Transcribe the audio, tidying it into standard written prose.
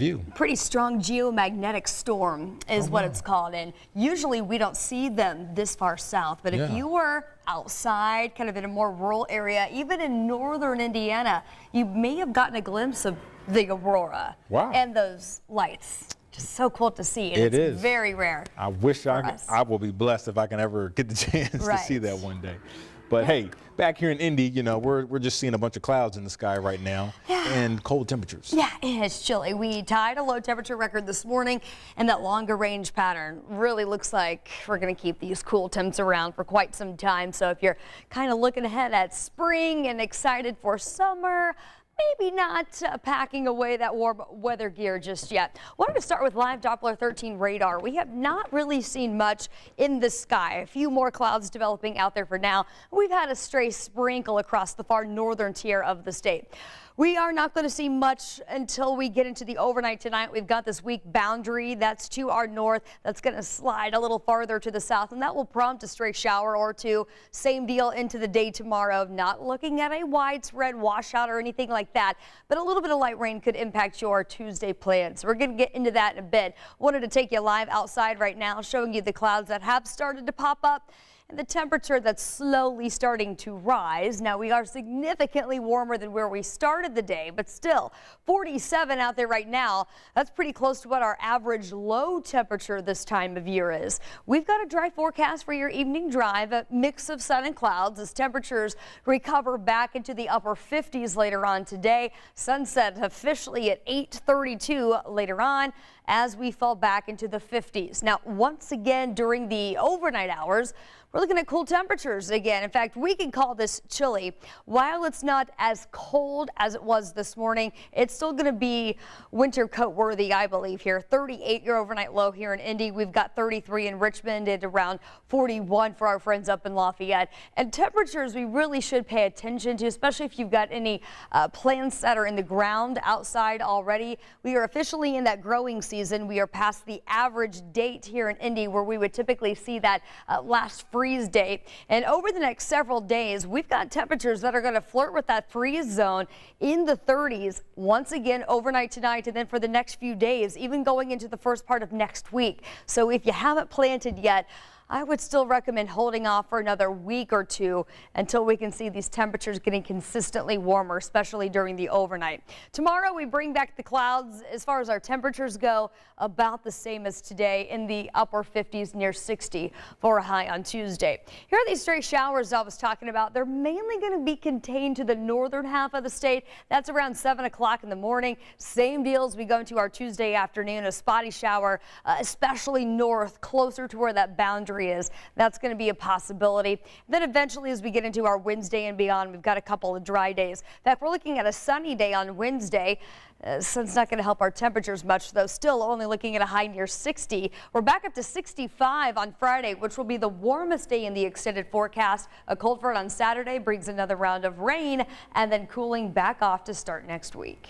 View. Pretty strong geomagnetic storm is what it's called, and usually we don't see them this far south, but if you were outside, kind of in a more rural area, even in northern Indiana, you may have gotten a glimpse of the aurora and those lights. Just so cool to see, and it's very rare. I wish I will be blessed if I can ever get the chance to see that one day. But hey, back here in Indy, you know, we're just seeing a bunch of clouds in the sky right now and cold temperatures. Yeah, it is chilly. We tied a low temperature record this morning, and that longer range pattern really looks like we're going to keep these cool temps around for quite some time. So if you're kind of looking ahead at spring and excited for summer, maybe not packing away that warm weather gear just yet. Wanted to start with live Doppler 13 radar. We have not really seen much in the sky. A few more clouds developing out there for now. We've had a stray sprinkle across the far northern tier of the state. We are not going to see much until we get into the overnight tonight. We've got this weak boundary that's to our north that's going to slide a little farther to the south, and that will prompt a stray shower or two. Same deal into the day tomorrow. Not looking at a widespread washout or anything like that, but a little bit of light rain could impact your Tuesday plans. We're going to get into that in a bit. Wanted to take you live outside right now, showing you the clouds that have started to pop up and the temperature that's slowly starting to rise. Now, we are significantly warmer than where we started the day, but still 47 out there right now. That's pretty close to what our average low temperature this time of year is. We've got a dry forecast for your evening drive, a mix of sun and clouds as temperatures recover back into the upper 50s later on today. Sunset officially at 8:32 later on as we fall back into the 50s. Now, once again, during the overnight hours, we're looking at cool temperatures again. In fact, we can call this chilly. While it's not as cold as it was this morning, it's still going to be winter coat worthy, I believe, here. 38 your overnight low here in Indy. We've got 33 in Richmond and around 41 for our friends up in Lafayette. And temperatures we really should pay attention to, especially if you've got any plants that are in the ground outside already. We are officially in that growing season. We are past the average date here in Indy where we would typically see that last freeze date. And over the next several days, we've got temperatures that are going to flirt with that freeze zone in the 30s once again overnight tonight, and then for the next few days, even going into the first part of next week. So if you haven't planted yet, I would still recommend holding off for another week or two until we can see these temperatures getting consistently warmer, especially during the overnight. Tomorrow we bring back the clouds. As far as our temperatures go, about the same as today in the upper 50s, near 60 for a high on Tuesday. Here are these stray showers I was talking about. They're mainly going to be contained to the northern half of the state. That's around 7 o'clock in the morning. Same deal as we go into our Tuesday afternoon, a spotty shower, especially north, closer to where that boundary is. That's going to be a possibility. Then eventually, as we get into our Wednesday and beyond, we've got a couple of dry days. In fact, we're looking at a sunny day on Wednesday. Sun's not going to help our temperatures much, though. Still only looking at a high near 60. We're back up to 65 on Friday, which will be the warmest day in the extended forecast. A cold front on Saturday brings another round of rain and then cooling back off to start next week.